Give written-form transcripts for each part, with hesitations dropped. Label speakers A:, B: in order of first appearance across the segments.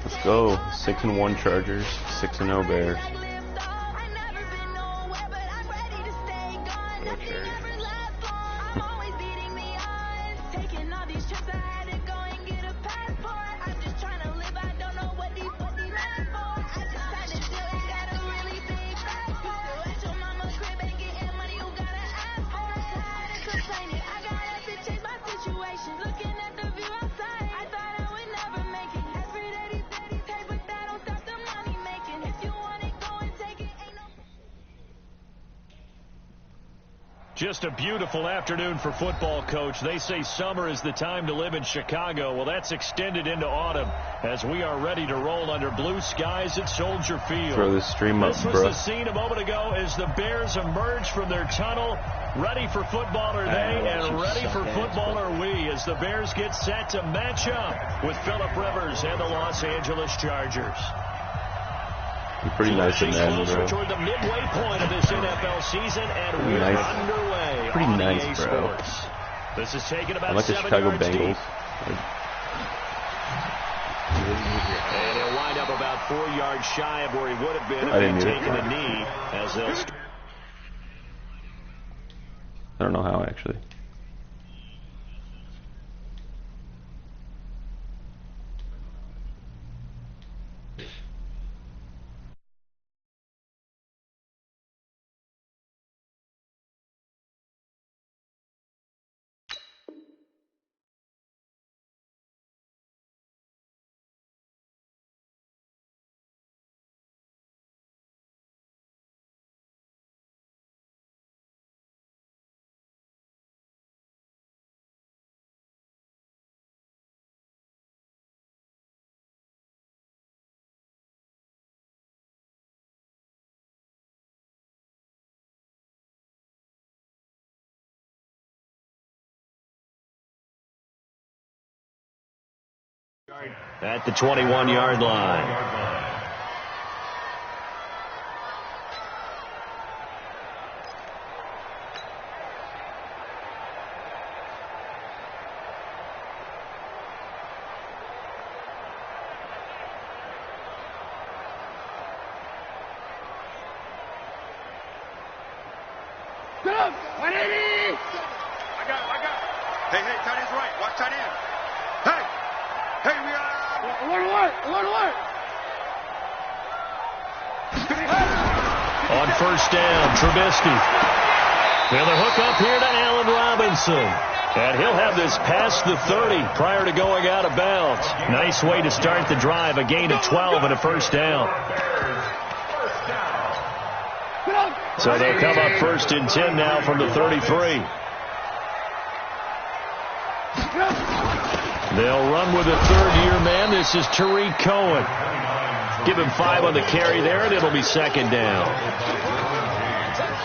A: Let's go. 6-1 Chargers, 6-0 Bears.
B: Just a beautiful afternoon for football, Coach. They say summer is the time to live in Chicago. Well, that's extended into autumn as we are ready to roll under blue skies at Soldier Field.
A: Throw this stream up,
B: This was the scene a moment ago as the Bears emerged from their tunnel. Ready for football are they, and ready for football are we as the Bears get set to match up with Phillip Rivers and the Los Angeles Chargers.
A: Pretty nice in that, bro.
B: Toward the midway point of this NFL season, and we're underway.
A: Pretty
B: on
A: nice,
B: EA
A: bro.
B: Sports. This is taken about
A: I like the
B: 7
A: Chicago
B: yards
A: Bengals.
B: deep. And he'll wind up about 4 yards shy of where he would have been if he'd taken a knee. As they'll
A: I don't know how, actually.
B: at the 21-yard line.
C: Hey, tight end's right. Watch tight end. Hey, we are.
B: On first down, Trubisky. And the hook up here to Allen Robinson. And he'll have this past the 30 prior to going out of bounds. Nice way to start the drive. A gain of 12 and a first down. So they'll come up first and 10 now from the 33. They'll run with a third-year man. This is Tariq Cohen. Give him 5 on the carry there, and it'll be second down.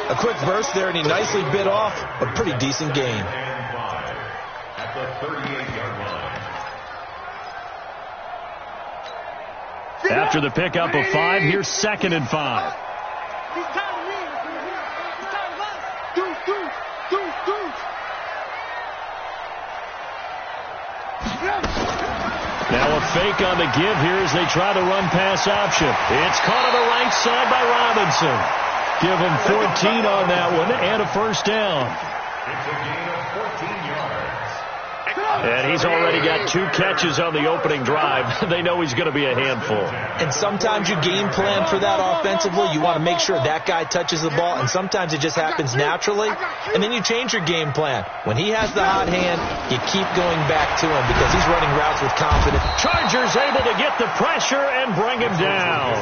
D: A quick burst there, and he nicely bit off a pretty decent gain.
E: At the 38-yard line.
B: After the pickup of 5, here's second and 5. Now a fake on the give here as they try to run pass option. It's caught on the right side by Robinson. Give him 14 on that one and a first down.
E: It's a gain of 14 yards.
B: And he's already got 2 catches on the opening drive. They know he's going to be a handful.
D: And sometimes you game plan for that offensively. You want to make sure that guy touches the ball, and sometimes it just happens naturally. And then you change your game plan. When he has the hot hand, you keep going back to him because he's running routes with confidence.
B: Chargers able to get the pressure and bring him down.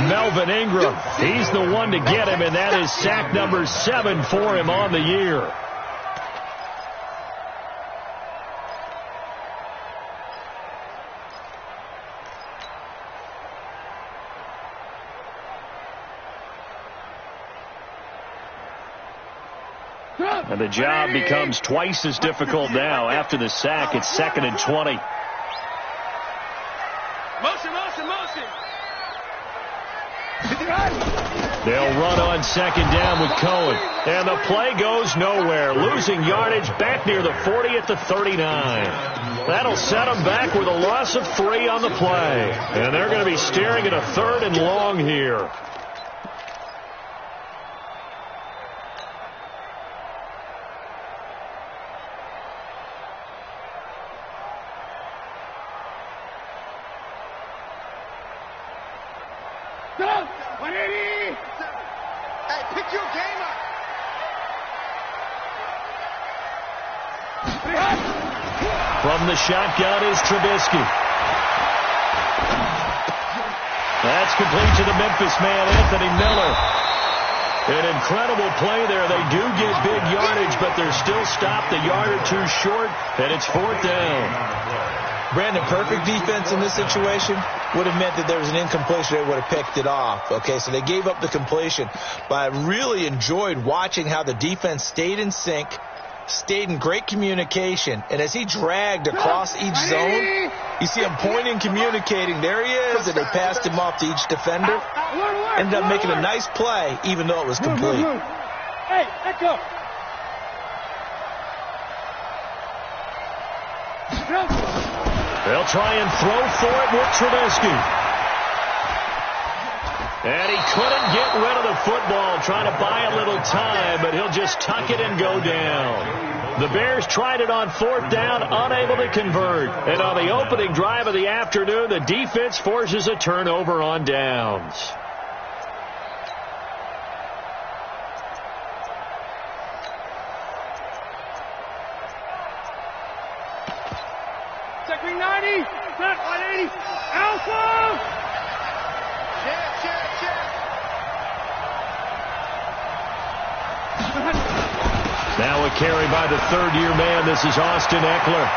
B: Melvin Ingram, he's the one to get him, and that is sack number 7 for him on the year. And the job becomes twice as difficult now. After the sack, it's second and 20.
C: Motion.
B: They'll run on second down with Cohen. And the play goes nowhere. Losing yardage back near the 40 at the 39. That'll set them back with a loss of 3 on the play. And they're going to be staring at a 3rd and long here. From the shotgun is Trubisky. That's complete to the Memphis man, Anthony Miller. An incredible play there. They do get big yardage, but they're still stopped a yard or two short, and it's 4th down.
D: Brandon, perfect defense in this situation would have meant that there was an incompletion. They would have picked it off. Okay, so they gave up the completion. But I really enjoyed watching how the defense stayed in sync, stayed in great communication, and as he dragged across each zone, you see him pointing, communicating. There he is, and they passed him off to each defender. Ended up making a nice play, even though it was complete.
F: Hey, let go.
B: They'll try and throw for it with Trubisky. And he couldn't get rid of the football, trying to buy a little time, but he'll just tuck it and go down. The Bears tried it on 4th down, unable to convert. And on the opening drive of the afternoon, the defense forces a turnover on downs.
F: Check 90. Check 180. Alpha.
B: Now a carry by the 3rd-year man. This is Austin Eckler.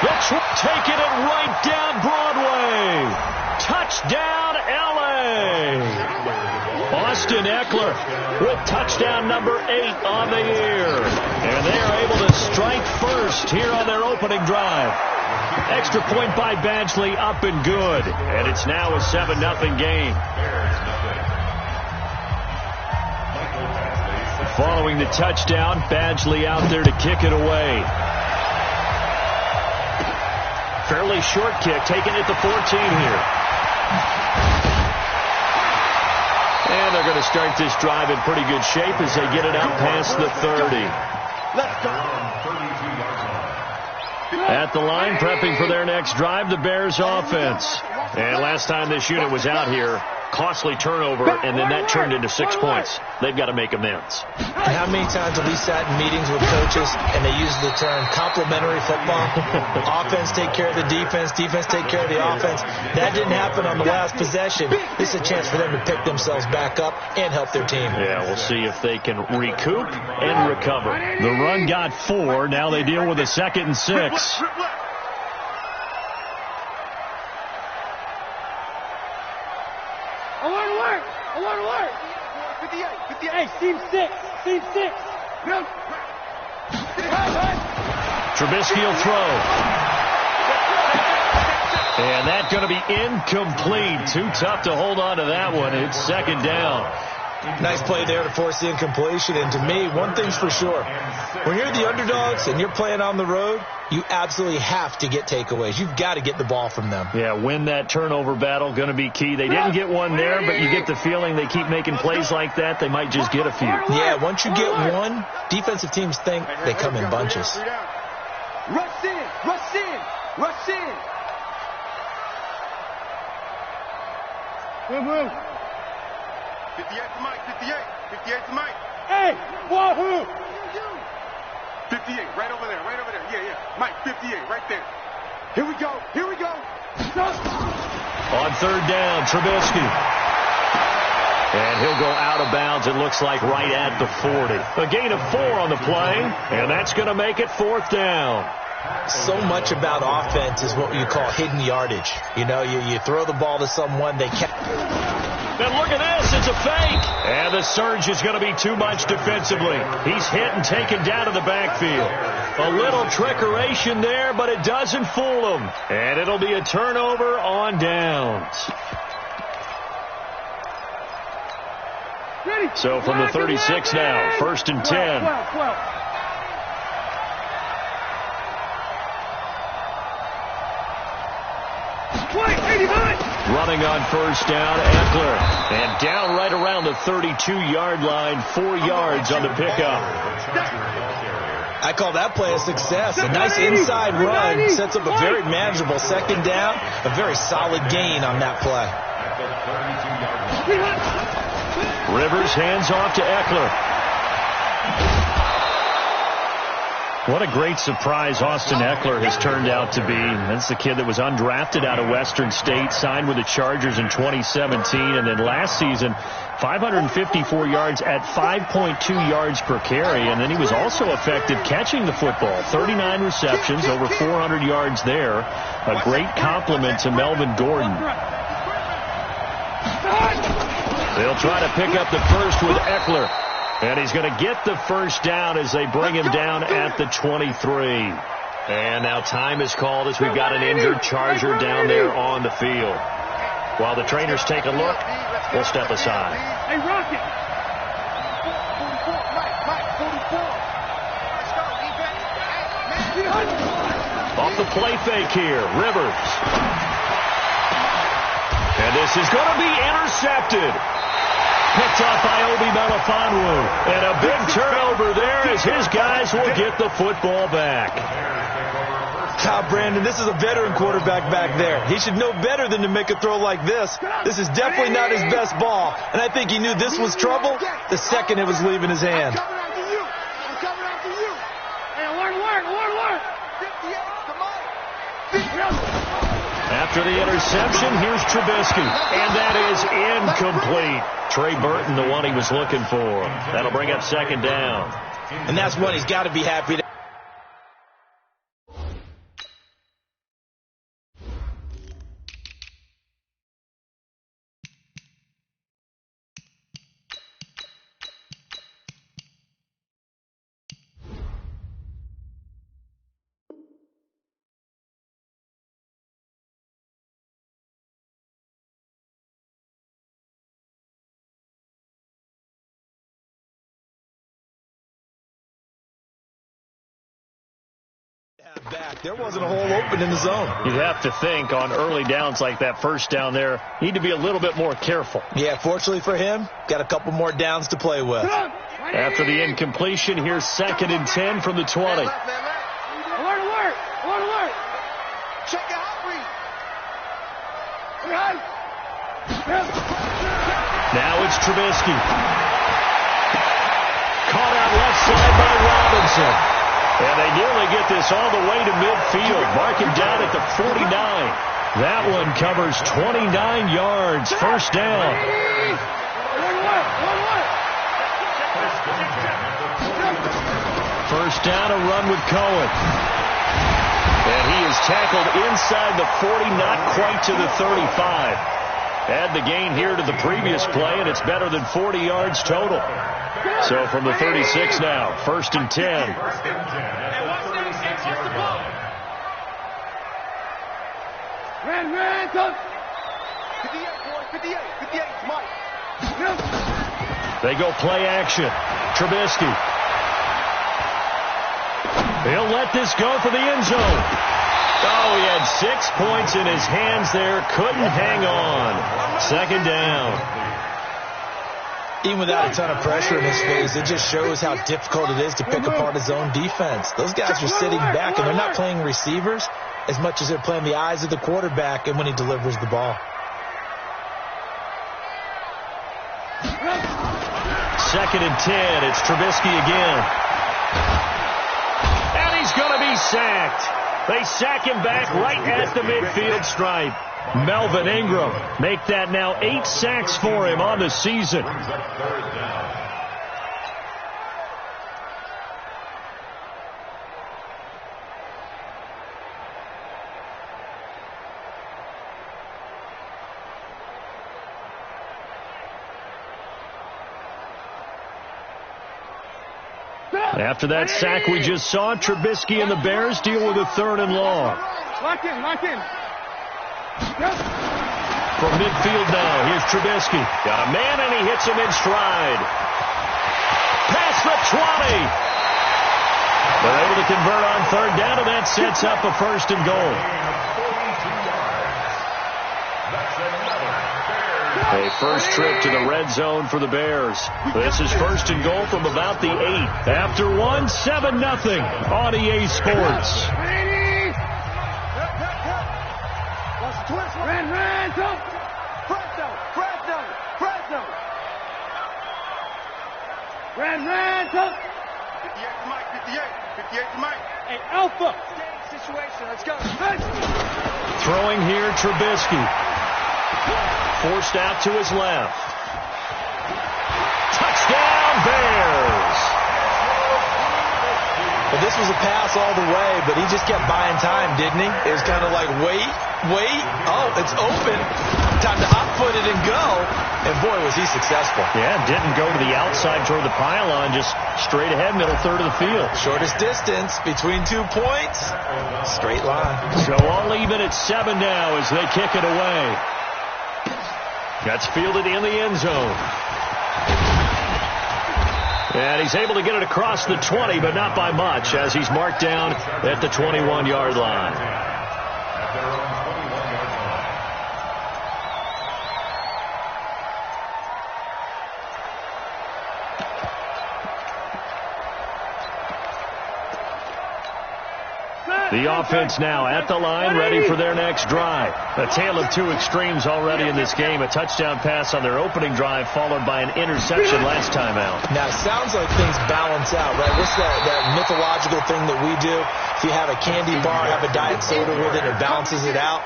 B: They'll take it and right down Broadway. Touchdown, L.A. Austin Eckler with touchdown number 8 on the year. And they are able to strike first here on their opening drive. Extra point by Badgley, up and good. And it's now a 7-0 game. Following the touchdown, Badgley out there to kick it away. Fairly short kick, taken at the 14 here. And they're going to start this drive in pretty good shape as they get it out past the 30.
C: Let's go.
B: At the line, prepping for their next drive, the Bears offense. And last time this unit was out here, costly turnover, and then that turned into 6 points. They've got to make amends.
D: And how many times have we sat in meetings with coaches and they use the term complementary football? Offense take care of the defense, defense take care of the offense. That didn't happen on the last possession. This is a chance for them to pick themselves back up and help their team.
B: Yeah, we'll see if they can recoup and recover. The run got 4. Now they deal with a 2nd and 6.
F: I want to work. 58. Hey, team 6.
B: Trubisky will throw. And that's going to be incomplete. Too tough to hold on to that one. It's 2nd down.
D: Nice play there to force the incompletion. And to me, one thing's for sure. When you're the underdogs and you're playing on the road, you absolutely have to get takeaways. You've got to get the ball from them.
B: Yeah, win that turnover battle, going to be key. They didn't get one there, but you get the feeling they keep making plays like that, they might just get a few.
D: Yeah, once you get one, defensive teams think they come in bunches.
F: Rush in. Boom.
C: 58 to Mike. 58 to Mike.
F: Hey, wahoo!
C: 58, right over there. Yeah. Mike, 58, right there. Here we go.
B: On 3rd down, Trubisky. And he'll go out of bounds, it looks like, right at the 40. A gain of 4 on the play, and that's going to make it 4th down.
D: So much about offense is what you call hidden yardage. You know, you throw the ball to someone, they can't.
B: And look at this, it's a fake. And the surge is going to be too much defensively. He's hit and taken down to the backfield. A little trickeration there, but it doesn't fool him. And it'll be a turnover on downs. So from the 36 now, 1st and 10.
F: 12.
B: Running on 1st down, Eckler. And down right around the 32-yard line, 4 yards on the pickup.
D: I call that play a success. A nice inside run sets up a very manageable 2nd down. A very solid gain on that play.
B: Rivers hands off to Eckler. What a great surprise Austin Eckler has turned out to be. That's the kid that was undrafted out of Western State, signed with the Chargers in 2017, and then last season, 554 yards at 5.2 yards per carry, and then he was also effective catching the football. 39 receptions, over 400 yards there. A great compliment to Melvin Gordon. They'll try to pick up the first with Eckler. And he's going to get the 1st down as they bring him down at the 23. And now time is called as we've got an injured Charger down there on the field. While the trainers take a look, we'll step aside.
F: Hey, Rocket!
B: Off the play fake here, Rivers. And this is going to be intercepted. Picked off by Obi Melifonwu. And a big turnover there as his guys will get the football back.
D: Brandon, this is a veteran quarterback back there. He should know better than to make a throw like this. This is definitely not his best ball. And I think he knew this was trouble the second it was leaving his hand.
F: I'm coming after you. Hey, one word. 58,
B: After the interception, here's Trubisky. And that is incomplete. Trey Burton, the one he was looking for. That'll bring up 2nd down.
D: And that's one he's got to be happy to. Back. There wasn't a hole open in the zone.
B: You'd have to think on early downs like that 1st down there, need to be a little bit more careful.
D: Yeah, fortunately for him, got a couple more downs to play with.
B: After the incompletion, here's 2nd and 10 from the 20.
F: Alert. Check it out,
B: Now it's Trubisky. Caught out left side by Robinson. And they nearly get this all the way to midfield. Mark him down at the 49. That one covers 29 yards. 1st down. First down, a run with Cohen. And he is tackled inside the 40, not quite to the 35. Add the gain here to the previous play, and it's better than 40 yards total. So from the 36 now, 1st and 10.
F: Ran, touch. 58, Mike.
B: They go play action. Trubisky. He'll let this go for the end zone. Oh, he had 6 points in his hands there. Couldn't hang on. 2nd down.
D: Even without a ton of pressure in his face, it just shows how difficult it is to pick apart his own defense. Those guys are sitting back, and they're not playing receivers as much as they're playing the eyes of the quarterback and when he delivers the ball.
B: 2nd and 10. It's Trubisky again. And he's going to be sacked. They sack him back right at the midfield stripe. Melvin Ingram make that now 8 sacks for him on the season. After that sack we just saw, Trubisky and the Bears deal with a 3rd and long.
F: Lock in.
B: From midfield now, here's Trubisky. Got a man, and he hits him in stride. Past the 20. They're able to convert on third down, and that sets up a first and goal. A first trip to the red zone for the Bears. This is first and goal from about the 8. After 1, 7-0 on EA Sports.
F: Ran.
C: 58 to Mike, 58 to Mike.
F: Hey, Alpha. Situation, let's go.
B: Throwing here, Trubisky. Forced out to his left. Touchdown, Bears.
D: Well, this was a pass all the way, but he just kept buying time, didn't he? It was kind of like, wait. Oh, it's open. Time to hot-foot it and go. And, boy, was he successful.
B: Yeah, didn't go to the outside toward the pylon, just straight ahead, middle third of the field.
D: Shortest distance between 2 points. Straight line.
B: So all even at 7 now as they kick it away. That's fielded in the end zone. And he's able to get it across the 20, but not by much, as he's marked down at the 21-yard line. The offense now at the line, ready for their next drive. A tale of two extremes already in this game. A touchdown pass on their opening drive, followed by an interception last time out.
D: Now, it sounds like things balance out, right? What's that mythological thing that we do? If you have a candy bar, have a diet soda with it, it balances it out.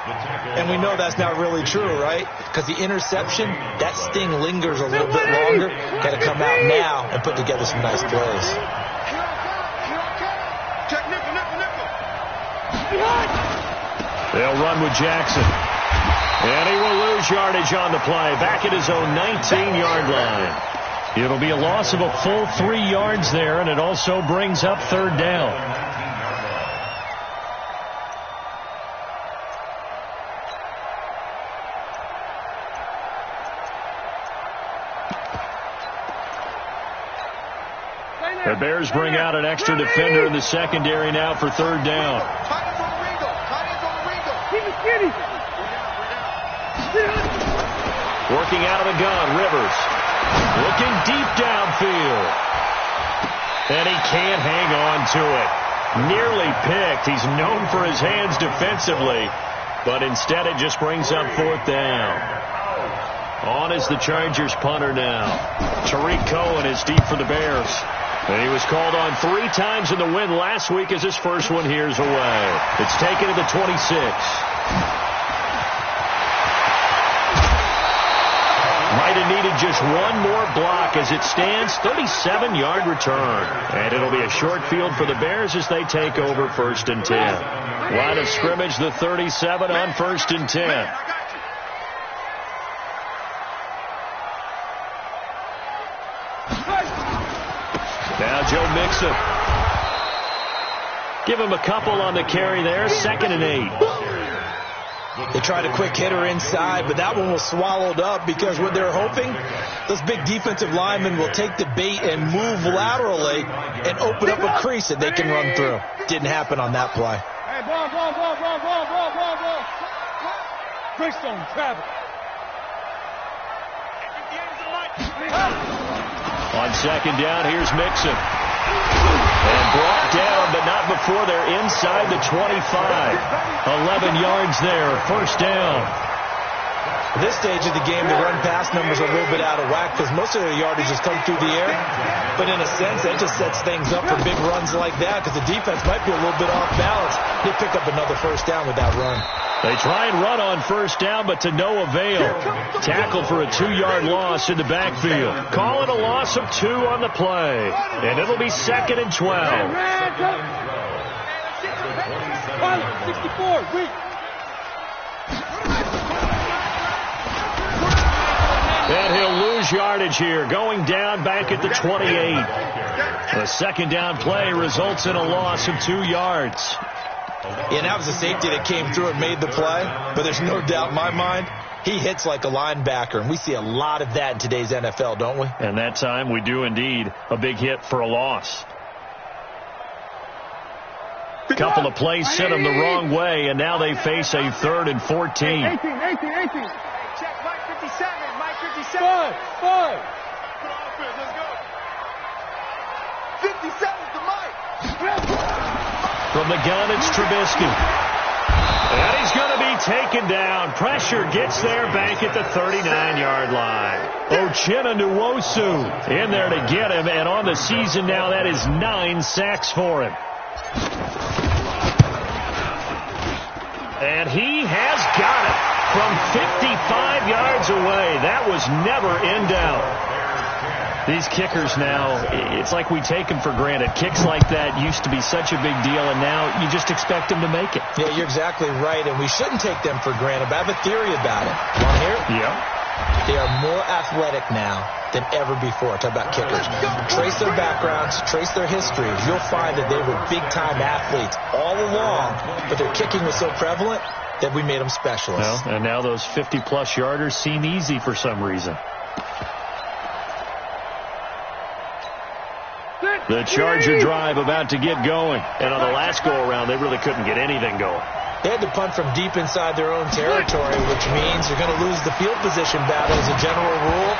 D: And we know that's not really true, right? Because the interception, that sting lingers a little bit longer. Got to come out now and put together some nice plays.
B: They'll run with Jackson. And he will lose yardage on the play. Back at his own 19-yard line. It'll be a loss of a full 3 yards there, and it also brings up third down. The Bears bring out an extra defender in the secondary now for third down. Working out of the gun, Rivers. Looking deep downfield. And he can't hang on to it. Nearly picked. He's known for his hands defensively. But instead it just brings up fourth down. On is the Chargers punter now. Tariq Cohen is deep for the Bears. And he was called on 3 times in the win last week as his first one here's away. It's taken to the 26. Might have needed just one more block as it stands. 37-yard return. And it'll be a short field for the Bears as they take over first and 10. Line of scrimmage, the 37 on first and 10. Now Joe Mixon. Give him a couple on the carry there. 2nd and 8.
D: They tried a quick hitter inside, but that one was swallowed up because what they're hoping, those big defensive linemen will take the bait and move laterally and open up a crease that they can run through. Didn't happen on that play.
F: Hey, ball. Bridgestone, travel.
B: On second down, here's Mixon. And brought down, but not before they're inside the 25. 11 yards there, first down.
D: At this stage of the game, the run-pass numbers are a little bit out of whack because most of their yardage has come through the air. But in a sense, that just sets things up for big runs like that because the defense might be a little bit off balance. They pick up another first down with that run.
B: They try and run on first down, but to no avail. Tackle for a 2-yard loss in the backfield. Call it a loss of 2 on the play. And it'll be 2nd and 12.
F: 64,
B: And he'll lose yardage here, going down back at the 28. The second down play results in a loss of 2 yards.
D: Yeah, that was a safety that came through and made the play. But there's no doubt in my mind, He hits like a linebacker, and we see a lot of that in today's NFL, don't we?
B: And that time we do indeed. A big hit for a loss. A couple of plays sent them the wrong way, and now they face a 3rd and 14.
F: 18. Check Mike 57. Mike 57. Five.
C: Let's go. 57 to Mike.
B: From the gun, it's Trubisky. And he's going to be taken down. Pressure gets there, bank at the 39-yard line. Uchenna Nwosu in there to get him, and on the season now, that is 9 sacks for him. And he has got it from 55 yards away. That was never in doubt. These kickers now, it's like we take them for granted. Kicks like that used to be such a big deal, and now you just expect them to make it.
D: Yeah, you're exactly right, and we shouldn't take them for granted, but I have a theory about it. You want to hear it?
B: Yeah.
D: They are more athletic now than ever before. Talk about kickers. Trace their backgrounds, trace their histories. You'll find that they were big-time athletes all along, but their kicking was so prevalent that we made them specialists.
B: Well, and now those 50-plus yarders seem easy for some reason. The Charger drive about to get going. And on the last go-around, they really couldn't get anything going.
D: They had to punt from deep inside their own territory, which means you're going to lose the field position battle as a general rule.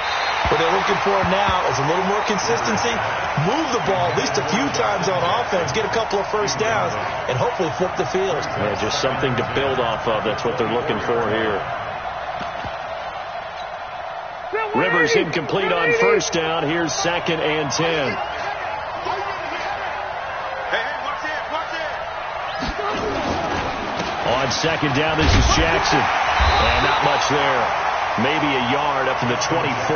D: What they're looking for now is a little more consistency, move the ball at least a few times on offense, get a couple of first downs, and hopefully flip the field.
B: Yeah, just something to build off of. That's what they're looking for here. Rivers incomplete on first down. Here's 2nd and 10. On 2nd down, this is Jackson. And not much there. Maybe a yard up to the 24.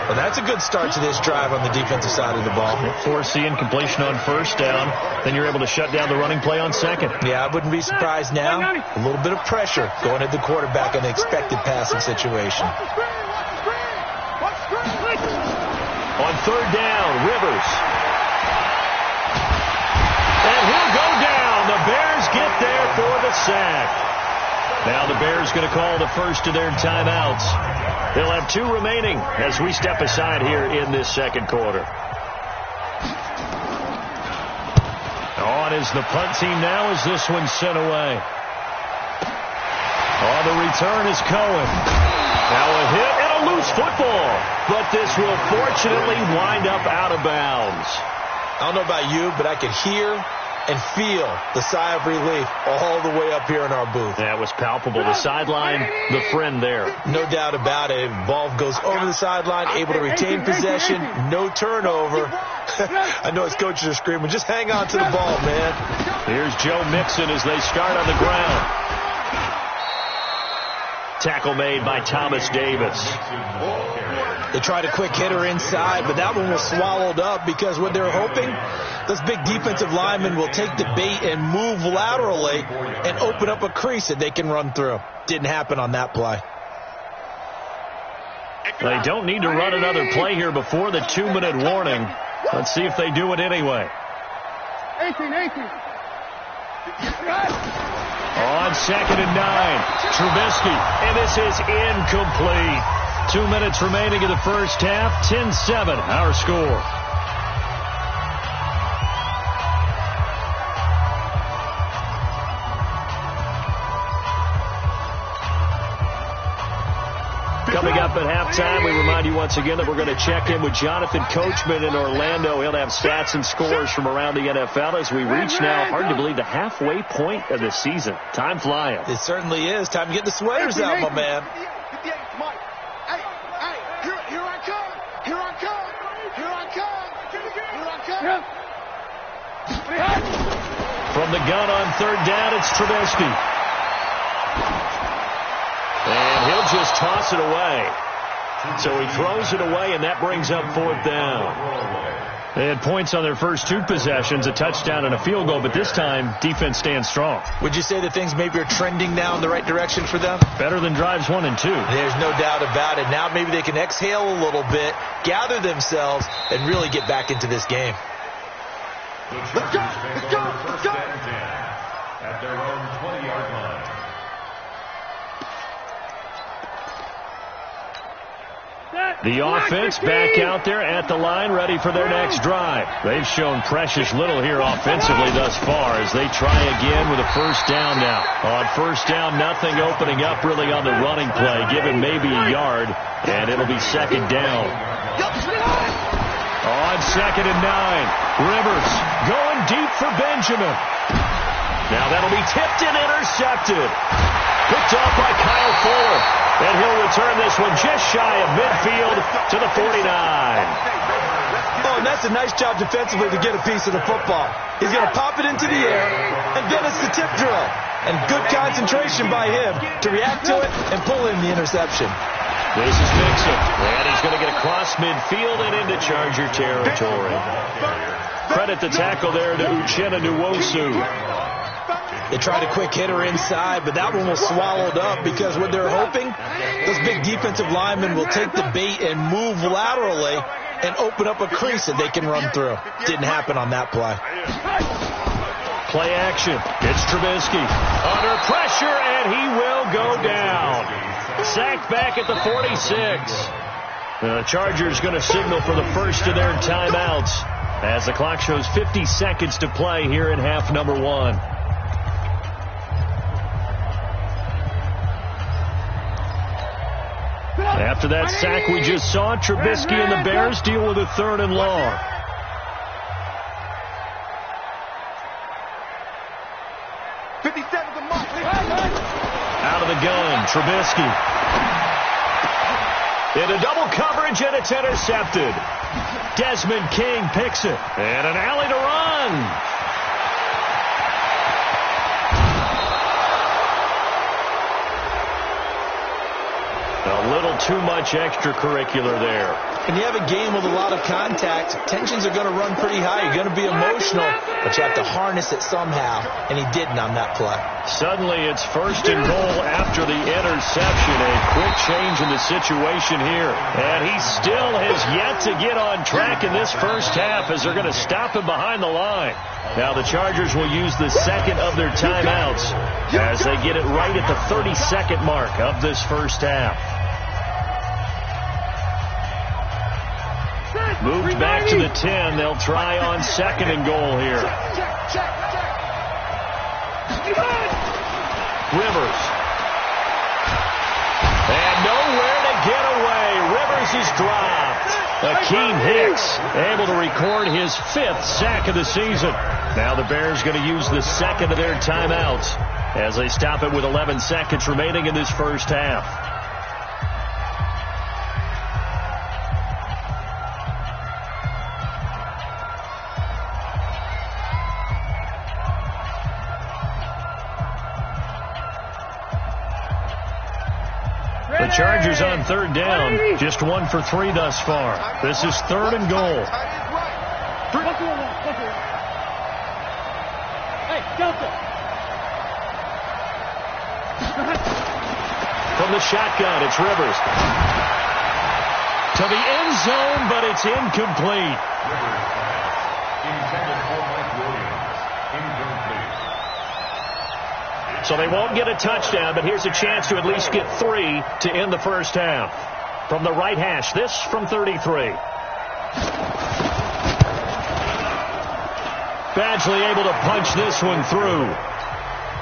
D: Well, that's a good start to this drive on the defensive side of the ball.
B: Force the incompletion on first down. Then you're able to shut down the running play on 2nd.
D: Yeah, I wouldn't be surprised now. A little bit of pressure going at the quarterback in an expected passing situation.
B: On 3rd down, Rivers. And he'll go down. The Bears get there for the sack. Now the Bears going to call the first of their timeouts. They'll have 2 remaining as we step aside here in this 2nd quarter. On is the punt team now as this one's sent away. On the return is Cohen. Now a hit and a loose football. But this will fortunately wind up out of bounds.
D: I don't know about you, but I can hear and feel the sigh of relief all the way up here in our booth.
B: That was palpable. The sideline, the friend there.
D: No doubt about it. Ball goes over the sideline, able to retain possession, no turnover. I know his coaches are screaming, just hang on to the ball, man.
B: Here's Joe Mixon as they start on the ground. Tackle made by Thomas Davis.
D: They tried a quick hitter inside, but that one was swallowed up because what they're hoping, those big defensive linemen will take the bait and move laterally and open up a crease that they can run through. Didn't happen on that play.
B: They don't need to run another play here before the 2-minute warning. Let's see if they do it anyway.
F: 18.
B: On 2nd and 9, Trubisky, and this is incomplete. 2 minutes remaining in the first half, 10-7, our score. Coming up at halftime, we remind you once again that we're going to check in with Jonathan Coachman in Orlando. He'll have stats and scores from around the NFL as we reach now, hard to believe, the halfway point of the season. Time flying.
D: It certainly is. Time to get the sweaters out, my man.
B: From the gun on 3rd down, it's Trubisky. And he'll just toss it away. So he throws it away, and that brings up 4th down. They had points on their first 2 possessions, a touchdown and a field goal, but this time, defense stands strong.
D: Would you say that things maybe are trending now in the right direction for them?
B: Better than drives 1 and 2.
D: There's no doubt about it. Now maybe they can exhale a little bit, gather themselves, and really get back into this game.
E: Let's go! First and 10 at their own 20-yard line.
B: The offense back out there at the line, ready for their next drive. They've shown precious little here offensively thus far as they try again with a first down now. On first down, nothing opening up really on the running play. Give him maybe a yard, and it'll be second down. On 2nd and 9, Rivers going deep for Benjamin. Now that'll be tipped and intercepted. Picked off by Kyle Fuller. And he'll return this one just shy of midfield to the 49.
D: Oh, and that's a nice job defensively to get a piece of the football. He's going to pop it into the air, and then it's the tip drill. And good concentration by him to react to it and pull in the interception.
B: This is Mixon, and he's going to get across midfield and into Charger territory. Credit the tackle there to Uchenna Nwosu.
D: They tried a quick hitter inside, but that one was swallowed up because what they're hoping, those big defensive linemen will take the bait and move laterally and open up a crease that they can run through. Didn't happen on that play.
B: Play action. It's Trubisky. Under pressure, and he will go down. Sacked back at the 46. The Chargers going to signal for the first of their timeouts as the clock shows 50 seconds to play here in half number 1. After that sack we just saw, Trubisky and the Bears deal with a 3rd and long. Out of the gun, Trubisky. Into double coverage, and it's intercepted. Desmond King picks it. And an alley to run. A little too much extracurricular there.
D: When you have a game with a lot of contact, tensions are going to run pretty high. You're going to be emotional, but you have to harness it somehow, and he didn't on that play.
B: Suddenly it's 1st and goal after the interception. A quick change in the situation here. And he still has yet to get on track in this first half as they're going to stop him behind the line. Now the Chargers will use the second of their timeouts as they get it right at the 32nd mark of this first half. Moved back to the 10. They'll try on 2nd and goal here. Rivers. And nowhere to get away. Rivers is dropped. Akeem Hicks able to record his 5th sack of the season. Now the Bears going to use the second of their timeouts as they stop it with 11 seconds remaining in this first half. The Chargers on 3rd down, just 1 for 3 thus far. This is 3rd and goal. From the shotgun, it's Rivers. To the end zone, but it's incomplete. So they won't get a touchdown, but here's a chance to at least get 3 to end the first half. From the right hash, this from 33. Badgley able to punch this one through.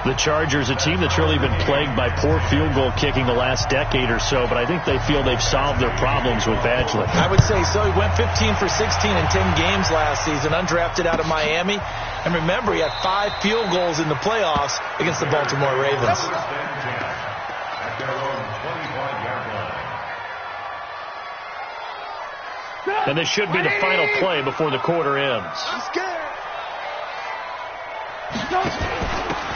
B: The Chargers, a team that's really been plagued by poor field goal kicking the last decade or so, but I think they feel they've solved their problems with Badgley.
D: I would say so. He went 15 for 16 in 10 games last season, undrafted out of Miami. And remember, he had 5 field goals in the playoffs against the Baltimore Ravens.
B: And this should be the final play before the quarter ends.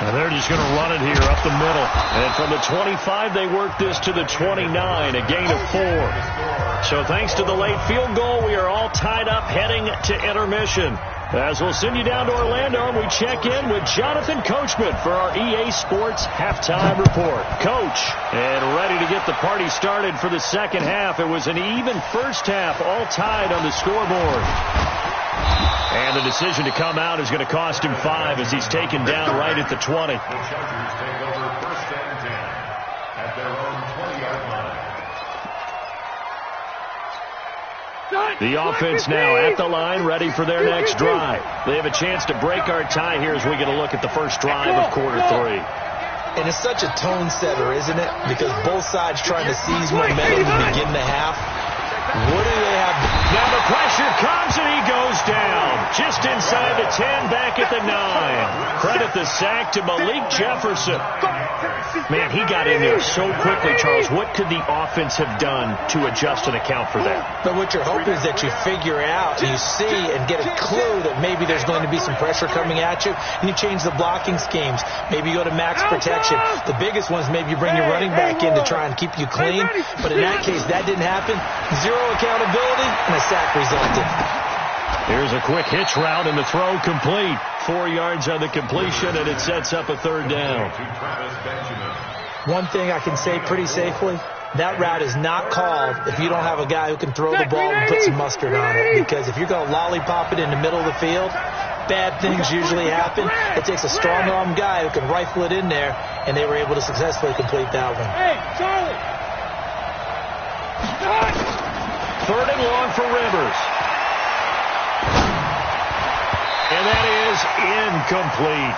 B: And they're just going to run it here up the middle. And from the 25, they work this to the 29, a gain of 4. So thanks to the late field goal, we are all tied up heading to intermission. As we'll send you down to Orlando, and we check in with Jonathan Coachman for our EA Sports Halftime Report. Coach, and ready to get the party started for the second half. It was an even first half, all tied on the scoreboard. And the decision to come out is going to cost him 5 as he's taken down right at the 20.
E: The Chargers take over 1st and 10 at their own 20-yard line.
B: The offense now at the line, ready for their next drive. They have a chance to break our tie here as we get a look at the first drive of quarter 3.
D: And it's such a tone setter, isn't it? Because both sides trying to seize momentum to begin the half. What do they have?
B: Now the pressure comes and he goes down. Just inside the 10, back at the 9. Credit the sack to Malik Jefferson. Man, he got in there so quickly, Charles. What could the offense have done to adjust and account for that?
D: But what you're hoping is that you figure out, you see and get a clue that maybe there's going to be some pressure coming at you, and you change the blocking schemes. Maybe you go to max protection. The biggest one is maybe you bring your running back in to try and keep you clean. But in that case, that didn't happen. Zero accountability, and a sack resulted.
B: Here's a quick hitch route, and the throw complete. 4 yards on the completion, and it sets up a third down.
D: One thing I can say pretty safely, that route is not called if you don't have a guy who can throw the ball and put some mustard on it. Because if you're going to lollipop it in the middle of the field, bad things usually happen. It takes a strong-arm guy who can rifle it in there, and they were able to successfully complete that one.
F: Hey, Charlie!
B: Third and long for Rivers. And that is incomplete.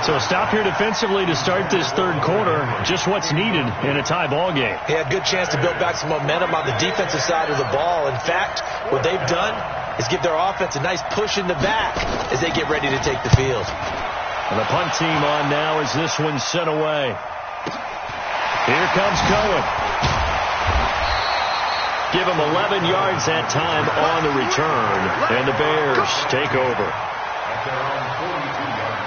B: So stop here defensively to start this third quarter. Just what's needed in a tie ball game.
D: He had a good chance to build back some momentum on the defensive side of the ball. In fact, what they've done is give their offense a nice push in the back as they get ready to take the field.
B: And the punt team on now as this one's sent away. Here comes Cohen. Give him 11 yards that time on the return. And the Bears take over.
E: At their own 42-yard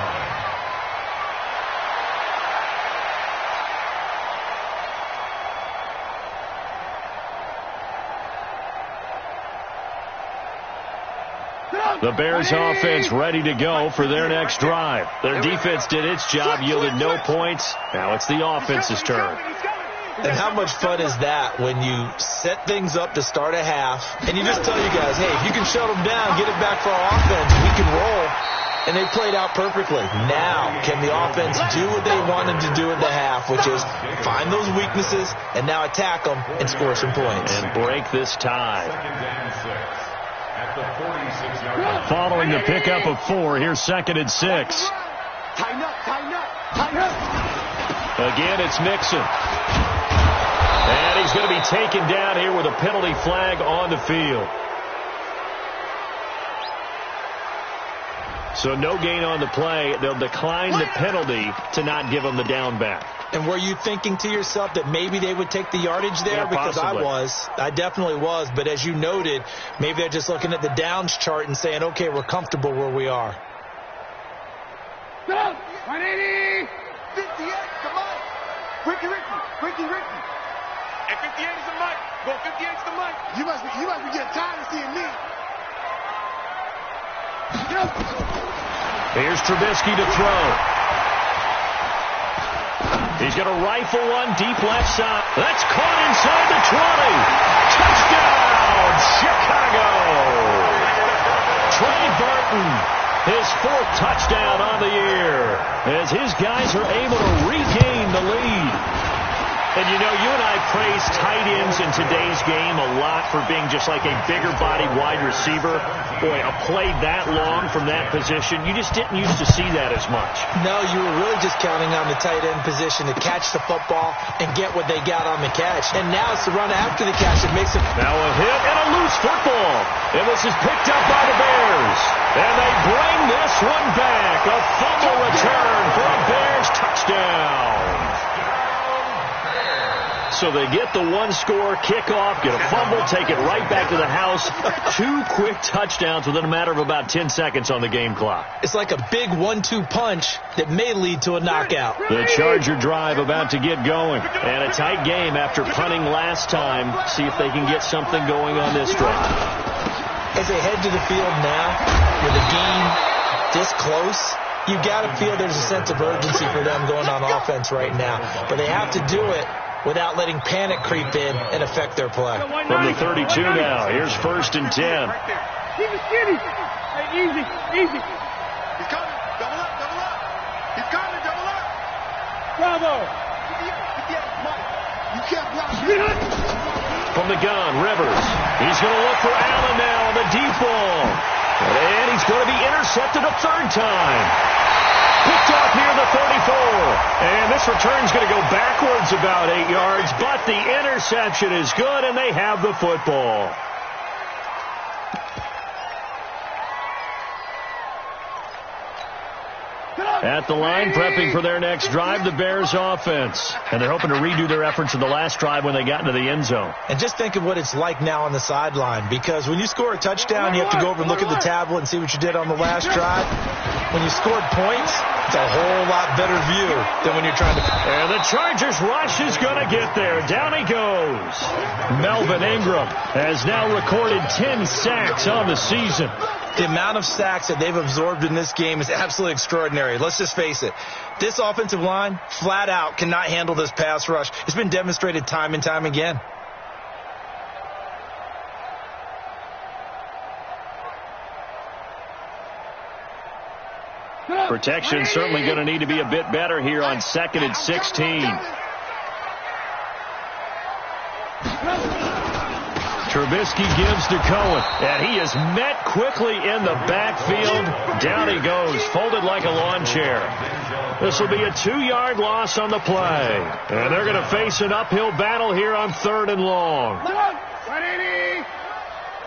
E: line.
B: The Bears offense ready to go for their next drive. Their defense did its job, yielded no points. Now it's the offense's turn.
D: And how much fun is that when you set things up to start a half, and you just tell you guys, hey, if you can shut them down, get it back for our offense, we can roll. And they played out perfectly. Now, can the offense do what they wanted to do in the half, which is find those weaknesses and now attack them and score some points.
B: And break this tie.
E: Second and 6. At the 46-yard line.
B: Following the pickup of 4, here's 2nd and 6.
F: Tighten up, tighten up, tighten up.
B: Again, it's Mixon. And he's going to be taken down here with a penalty flag on the field. So no gain on the play. They'll decline the penalty to not give him the down back.
D: And were you thinking to yourself that maybe they would take the yardage there?
B: Yeah,
D: because
B: possibly.
D: I definitely was. But as you noted, maybe they're just looking at the downs chart and saying, okay, we're comfortable where we are.
F: Go! 180!
C: 58, come on. Ricky. And 58 is the mic. Go 58 is the mic. You must be getting tired of seeing me.
B: Here's Trubisky to throw. He's going to rifle one deep left side. That's caught inside the 20. Touchdown, Chicago. Trey Burton, his 4th touchdown on the year, as his guys are able to regain the lead. And you know, you and I praise tight ends in today's game a lot for being just like a bigger body wide receiver. Boy, a play that long from that position, you just didn't used to see that as much.
D: No, you were really just counting on the tight end position to catch the football and get what they got on the catch. And now it's the run after the catch that makes it.
B: Now a hit and a loose football. And this is picked up by the Bears. And they bring this one back. A fumble return for a Bears touchdown. So they get the 1-score kickoff, get a fumble, take it right back to the house. 2 quick touchdowns within a matter of about 10 seconds on the game clock.
D: It's like a big 1-2 punch that may lead to a knockout.
B: The Charger drive about to get going. And a tight game after punting last time. See if they can get something going on this drive.
D: As they head to the field now, with the game this close, you got to feel there's a sense of urgency for them going on offense right now. But they have to do it without letting panic creep in and affect their play.
B: From the 32 now, here's 1st and 10.
F: Keep it skinny. Hey, easy.
C: He's coming. Double up. He's coming. Double up.
F: Bravo.
C: 58, Mike. You can't block me.
B: From the gun, Rivers. He's going to look for Allen now on the deep ball. And he's going to be intercepted a third time. Picked off near the 34. And this return's going to go backwards about 8 yards, but the interception is good, and they have the football. At the line, prepping for their next drive, the Bears offense. And they're hoping to redo their efforts in the last drive when they got into the end zone.
D: And just think of what it's like now on the sideline, because when you score a touchdown, you have to go over and look at the tablet and see what you did on the last drive. When you scored points, it's a whole lot better view than when you're trying to...
B: And the Chargers rush is going to get there. Down he goes. Melvin Ingram has now recorded 10 sacks on the season.
D: The amount of sacks that they've absorbed in this game is absolutely extraordinary. Let's just face it. This offensive line, flat out, cannot handle this pass rush. It's been demonstrated time and time again.
B: Protection certainly going to need to be a bit better here on 2nd and 16. Trubisky gives to Cohen, and he is met quickly in the backfield. Down he goes, folded like a lawn chair. This will be a 2-yard loss on the play. And they're going to face an uphill battle here on 3rd and long.
F: Ready?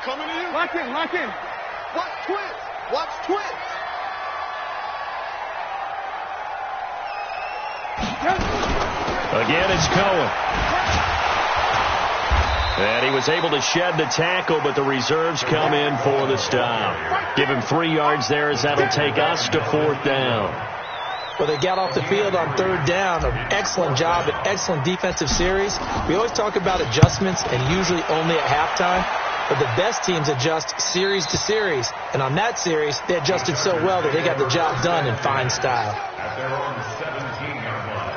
F: Coming in. Lock in, lock in. Watch twins. Watch twins.
B: Again, it's Cohen. And he was able to shed the tackle, but the reserves come in for the stop. Give him 3 yards there as that'll take us to 4th down.
D: Well, they got off the field on 3rd down. An excellent job, an excellent defensive series. We always talk about adjustments, and usually only at halftime. But the best teams adjust series to series. And on that series, they adjusted so well that they got the job done in fine style.
E: At their own 17-yard line.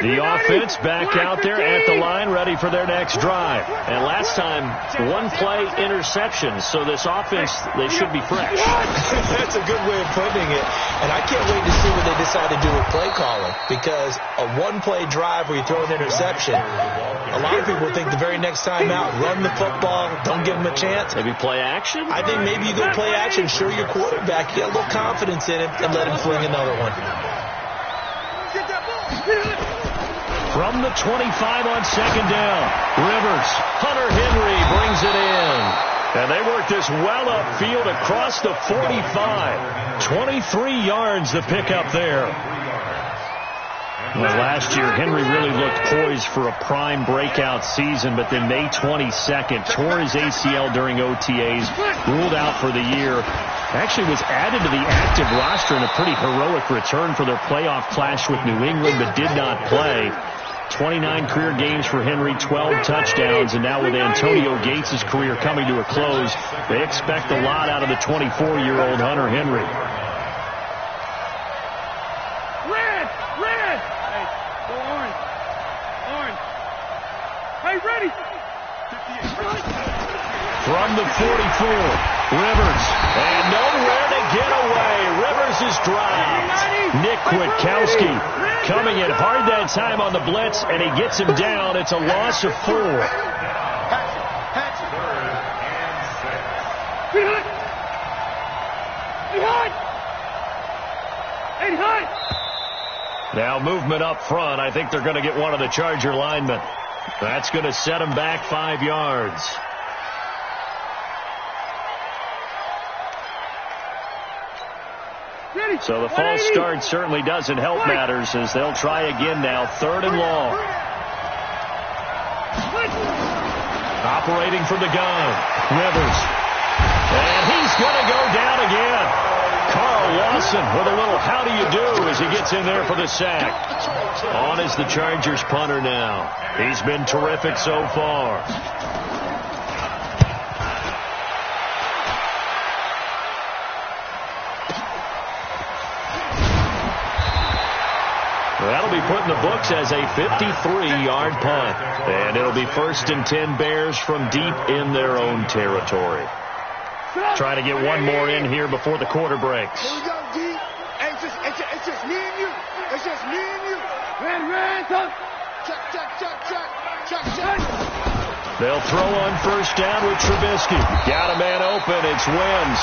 B: The offense back out there at the line, ready for their next drive. And last time, 1-play interception. So this offense, they should be fresh.
D: That's a good way of putting it. And I can't wait to see what they decide to do with play calling. Because a 1-play drive where you throw an interception, a lot of people think the very next time out, run the football, don't give them a chance.
B: Maybe play action?
D: I think maybe you go play action, show your quarterback, get a little confidence in him, and let him fling another one.
B: From the 25 on 2nd down, Rivers, Hunter Henry brings it in. And they work this well upfield across the 45. 23 yards the pickup there. Well, last year, Henry really looked poised for a prime breakout season, but then May 22nd, tore his ACL during OTAs, ruled out for the year. Actually was added to the active roster in a pretty heroic return for their playoff clash with New England, but did not play. 29 career games for Henry, 12 touchdowns, and now with Antonio Gates' career coming to a close, they expect a lot out of the 24-year-old Hunter Henry.
F: Red! Hey, go orange. Orange. Hey, ready!
B: From the 44, Rivers, and nowhere to get away. Rivers is dropped. Nick Kwiatkowski coming in hard that time on the blitz, and he gets him down. It's a loss of 4. Now movement up front. I think they're going to get one of the Charger linemen. That's going to set them back 5 yards. So the false start certainly doesn't help matters as they'll try again now. 3rd and long. Operating from the gun. Rivers. And he's going to go down again. Carl Lawson with a little how do you do as he gets in there for the sack. On is the Chargers punter now. He's been terrific so far. That'll be put in the books as a 53-yard punt. And it'll be 1st and 10 Bears from deep in their own territory. Trying to get one more in here before the quarter breaks.
F: Here we go, D. Hey, it's just me and you. It's just me and you. Ran, check.
B: They'll throw on 1st down with Trubisky. Got a man open. It's Wims.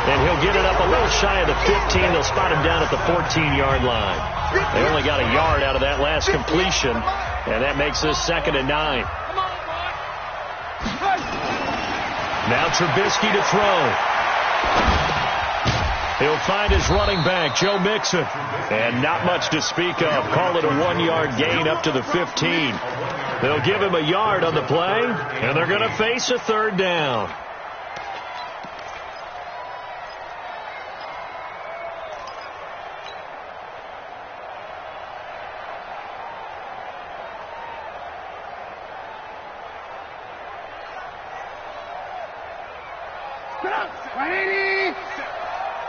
B: And he'll get it up a little shy of the 15. They'll spot him down at the 14-yard line. They only got a yard out of that last completion, and that makes this 2nd and 9. Now Trubisky to throw. He'll find his running back, Joe Mixon. And not much to speak of. Call it a 1-yard gain up to the 15. They'll give him a yard on the play, and they're going to face a 3rd down.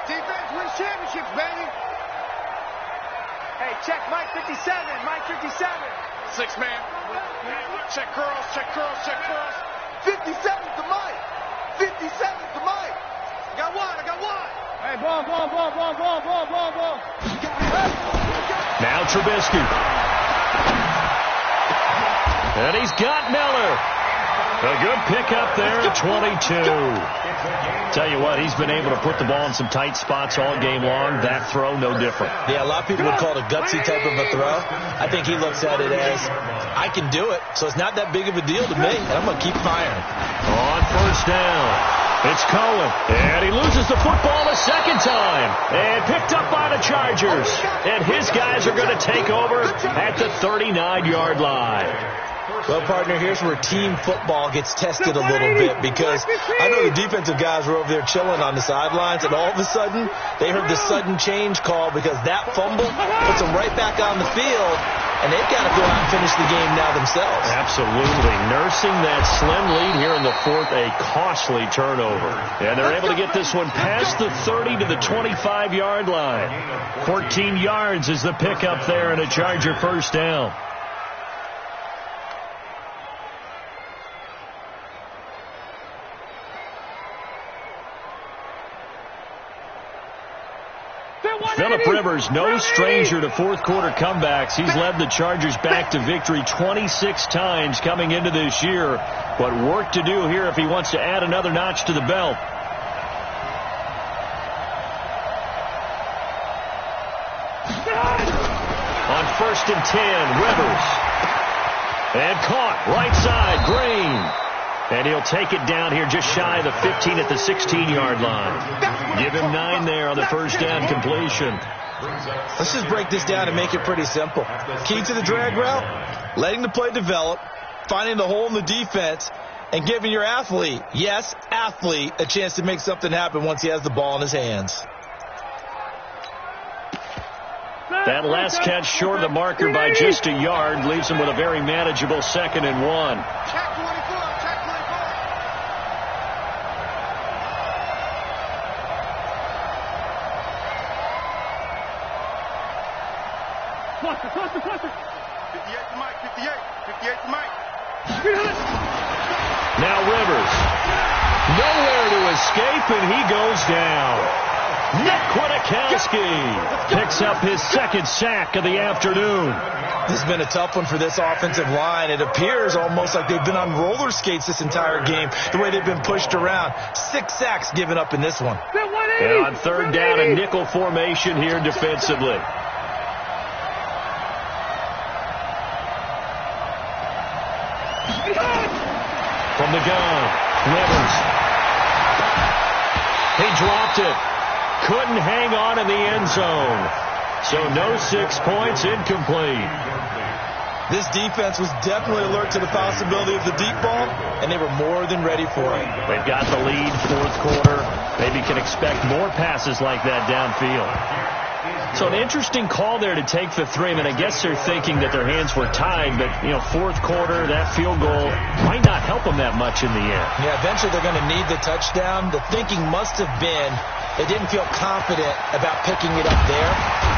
F: Defense wins championships, baby. Hey, check Mike 57. Mike 57. 6 man. Check curls. 57 to Mike. 57 to Mike. I got one. Hey, ball.
B: Now Trubisky. And he's got Miller. A good pickup there at 22. Tell you what, he's been able to put the ball in some tight spots all game long. That throw, no different.
D: Yeah, a lot of people would call it a gutsy type of a throw. I think he looks at it as, I can do it, so it's not that big of a deal to me, and I'm going to keep firing.
B: On 1st down, it's Cohen. And he loses the football a 2nd time. And picked up by the Chargers. And his guys are going to take over at the 39-yard line.
D: Well, partner, here's where team football gets tested a little bit, because I know the defensive guys were over there chilling on the sidelines, and all of a sudden they heard the sudden change call because that fumble puts them right back on the field, and they've got to go out and finish the game now themselves.
B: Absolutely. Nursing that slim lead here in the 4th, a costly turnover. And they're able to get this one past the 30 to the 25-yard line. 14 yards is the pickup there, and a Charger 1st down. Phillip Rivers, no stranger to 4th quarter comebacks. He's led the Chargers back to victory 26 times coming into this year. But work to do here if he wants to add another notch to the belt. On 1st and 10, Rivers. And caught right side, Green. And he'll take it down here just shy of the 15 at the 16-yard line. Give him 9 there on the 1st down completion.
D: Let's just break this down and make it pretty simple. Key to the drag route, letting the play develop, finding the hole in the defense, and giving your athlete, yes, athlete, a chance to make something happen once he has the ball in his hands.
B: That last catch short of the marker by just a yard leaves him with a very manageable 2nd and 1.
F: Check 24. Cluster. 58 to Mike. 58 to Mike.
B: Now Rivers. Nowhere to escape, and he goes down. Nick Kwiatkowski picks up his 2nd sack of the afternoon.
D: This has been a tough one for this offensive line. It appears almost like they've been on roller skates this entire game, the way they've been pushed around. 6 sacks given up in this one.
B: And on 3rd down, a nickel formation here defensively. From the gun, Rivers. He dropped it. Couldn't hang on in the end zone. So no 6 points, incomplete.
D: This defense was definitely alert to the possibility of the deep ball, and they were more than ready for it.
B: They've got the lead, 4th quarter. Maybe can expect more passes like that downfield. So an interesting call there to take the 3. I mean, I guess they're thinking that their hands were tied, but, fourth quarter, that field goal might not help them that much in the end.
D: Yeah, eventually they're going to need the touchdown. The thinking must have been they didn't feel confident about picking it up there,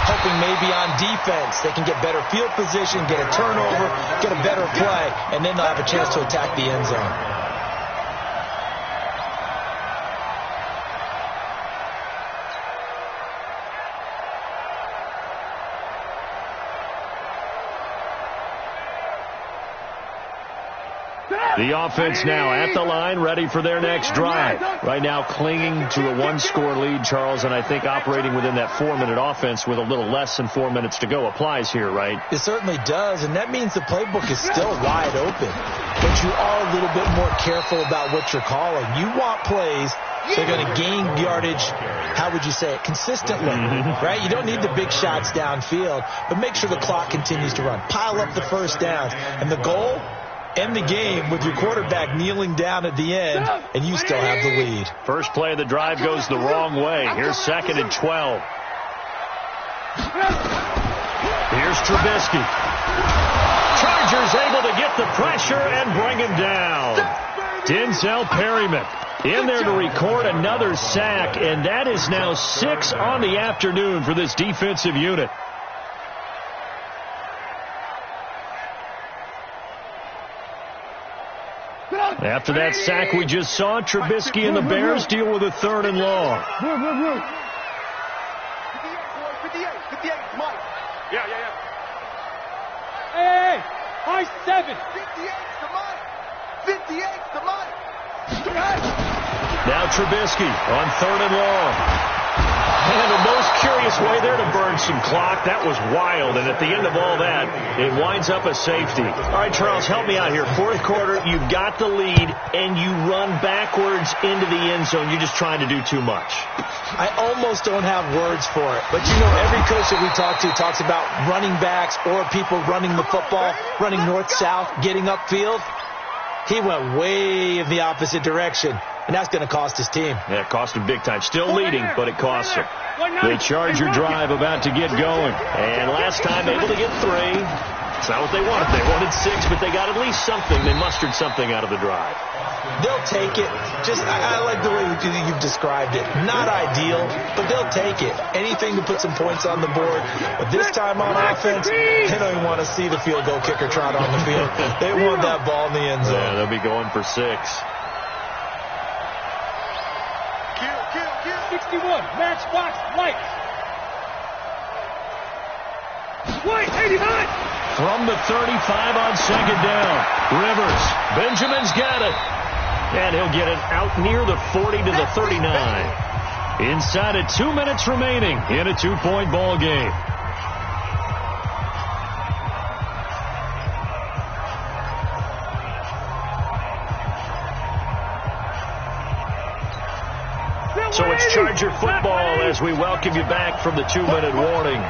D: hoping maybe on defense they can get better field position, get a turnover, get a better play, and then they'll have a chance to attack the end zone.
B: The offense now at the line, ready for their next drive. Right now clinging to a 1-score lead, Charles, and I think operating within that 4-minute offense with a little less than 4 minutes to go applies here, right?
D: It certainly does, and that means the playbook is still wide open. But you are a little bit more careful about what you're calling. You want plays they're going to gain yardage, how would you say it, consistently, right? You don't need the big shots downfield, but make sure the clock continues to run. Pile up the first downs, and the goal, end the game with your quarterback kneeling down at the end, and you still have the lead.
B: First play of the drive goes the wrong way. Here's 2nd and 12. Here's Trubisky. Chargers able to get the pressure and bring him down. Denzel Perryman in there to record another sack, and that is now 6 on the afternoon for this defensive unit. After that sack we just saw, Trubisky and the Bears deal with a 3rd and long.
F: 58, Mike. Yeah.
G: Hey, high 7.
F: 58 to Mike.
B: Now Trubisky on 3rd and long. And the most curious way there to burn some clock. That was wild, and at the end of all that, it winds up a safety. All right, Charles, help me out here. 4th quarter, you've got the lead, and you run backwards into the end zone. You're just trying to do too much.
D: I almost don't have words for it. But, every coach that we talk to talks about running backs or people running the football, running north-south, getting upfield. He went way in the opposite direction, and that's going to cost his team.
B: Yeah, it cost him big time. Still leading, but it costs him. The Charger drive about to get going. And last time able to get 3. It's not what they wanted. They wanted 6, but they got at least something. They mustered something out of the drive.
D: They'll take it. I like the way you've described it. Not ideal, but they'll take it. Anything to put some points on the board. But this time on offense, they don't even want to see the field goal kicker trot on the field. They want that ball in the end zone.
B: Yeah, they'll be going for 6.
G: Kill. 61, matchbox, White. White, 89.
B: From the 35 on 2nd down. Rivers. Benjamin's got it. And he'll get it out near the 40 to the 39. Inside of 2 minutes remaining in a 2-point ball game. So it's Charger football as we welcome you back from the 2-minute warning.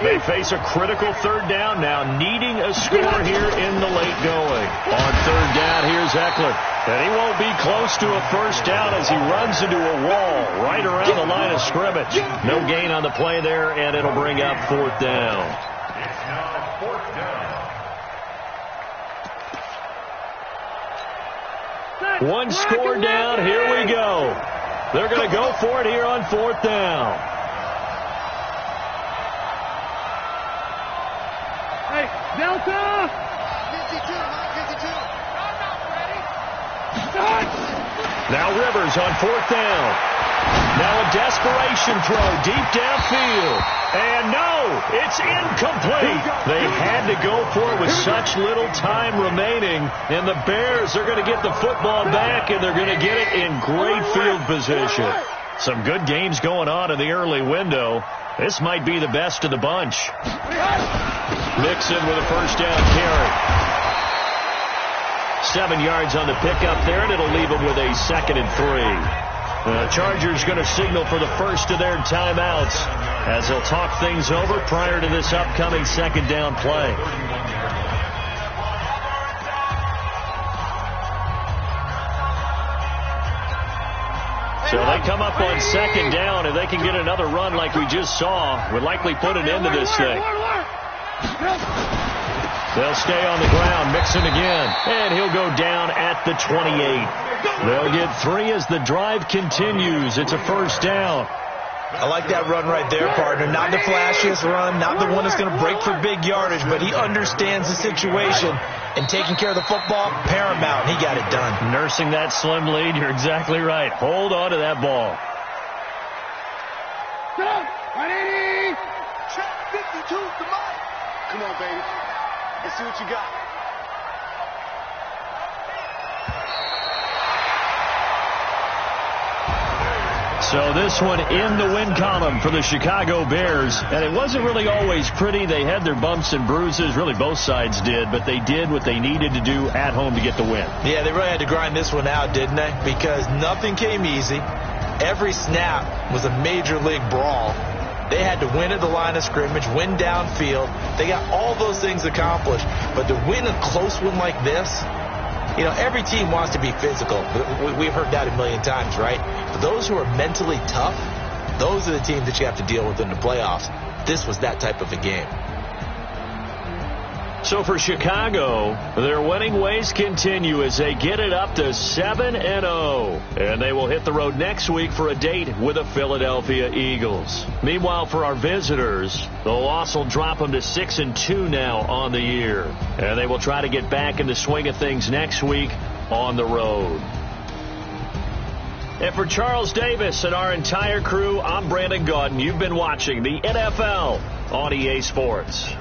B: They face a critical 3rd down now, needing a score here in the late going. On 3rd down, here's Eckler. And he won't be close to a first down as he runs into a wall right around the line of scrimmage. No gain on the play there, and it'll bring up 4th down.
E: It's now 4th down.
B: 1 score down, here we go. They're going to go for it here on 4th down.
G: Hey, Delta!
F: 52.
B: Now Rivers on 4th down. Now a desperation throw deep downfield. And no, it's incomplete. They had to go for it with such little time remaining. And the Bears are going to get the football back, and they're going to get it in great field position. Some good games going on in the early window. This might be the best of the bunch. Mixon with a first down carry. 7 yards on the pickup there, and it'll leave them with a 2nd and 3. The Chargers going to signal for the first of their timeouts as they'll talk things over prior to this upcoming 2nd down play. So they come up on second down. If they can get another run like we just saw, would likely put an end to this thing. They'll stay on the ground, Mixon again, and he'll go down at the 28. They'll get 3 as the drive continues. It's a first down.
D: I like that run right there, partner. Not the flashiest run, not the one that's going to break for big yardage, but he understands the situation, and taking care of the football, paramount. He got it done.
B: Nursing that slim lead, you're exactly right. Hold on to that ball.
F: Track 52, come on. Come on, baby. Let's see what you got.
B: So this one in the win column for the Chicago Bears. And it wasn't really always pretty. They had their bumps and bruises. Really, both sides did. But they did what they needed to do at home to get the win.
D: Yeah, they really had to grind this one out, didn't they? Because nothing came easy. Every snap was a major league brawl. They had to win at the line of scrimmage, win downfield. They got all those things accomplished. But to win a close one like this, you know, every team wants to be physical. We've heard that a million times, right? But those who are mentally tough, those are the teams that you have to deal with in the playoffs. This was that type of a game.
B: So for Chicago, their winning ways continue as they get it up to 7-0. And they will hit the road next week for a date with the Philadelphia Eagles. Meanwhile, for our visitors, the loss will drop them to 6-2 now on the year. And they will try to get back in the swing of things next week on the road. And for Charles Davis and our entire crew, I'm Brandon Gaudin. You've been watching the NFL on EA Sports.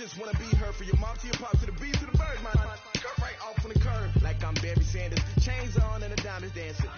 F: just wanna be her. For your mom to your pop to the beat to the birds, man. Cut right off on the curb like I'm Barry Sanders. Chains on and the diamonds dancing.